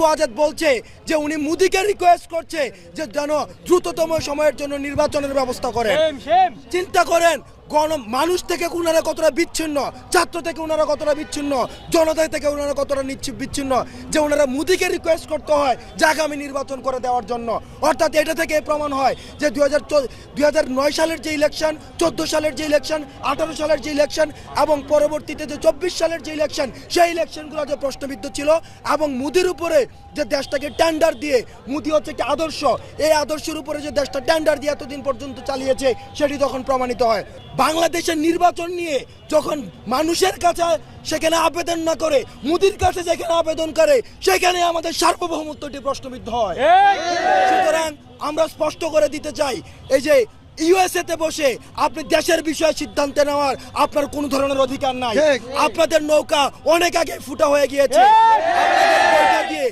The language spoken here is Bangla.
আজাদ বলছে যে উনি মোদিকে রিকোয়েস্ট করছে যে যেন দ্রুততম সময়ের জন্য নির্বাচনের ব্যবস্থা করেন। চিন্তা করেন মানুষ থেকে ওনারা কতটা বিচ্ছিন্ন, ছাত্র থেকে ওনারা কতটা বিচ্ছিন্ন, জনতা থেকে ওনারা কতটা বিচ্ছিন্ন যে ওনারা মোদিকে রিকোয়েস্ট করতে হয় যে আগামী নির্বাচন করে দেওয়ার জন্য। অর্থাৎ এটা থেকে প্রমাণ হয় যে 2009 সালের যে ইলেকশন, 14 সালের যে ইলেকশন, 18 সালের যে ইলেকশন এবং পরবর্তীতে যে 24 সালের যে ইলেকশন, সেই ইলেকশনগুলো যে প্রশ্নবিদ্ধ ছিল এবং মোদির উপরে যে দেশটাকে টেন্ডার দিয়ে, মোদি হচ্ছে একটি আদর্শ, এই আদর্শের উপরে যে দেশটা টেন্ডার দিয়ে এতদিন পর্যন্ত চালিয়েছে সেটি তখন প্রমাণিত হয়। বাংলাদেশের নির্বাচন নিয়ে যখন মানুষের কাছে সেখানে আবেদন না করে মোদির কাছে যেখানে আবেদন করে সেখানে আমাদের সার্বভৌমত্বটি প্রশ্নবিদ্ধ হয়। সুতরাং আমরা স্পষ্ট করে দিতে চাই, এই যে ইউএসএতে বসে আপনি দেশের বিষয়ে সিদ্ধান্ত নেওয়ার আপনার কোনো ধরনের অধিকার নাই। আপনাদের নৌকা অনেক আগে ফুটা হয়ে গিয়েছে। আপনাদের বৈঠা দিয়ে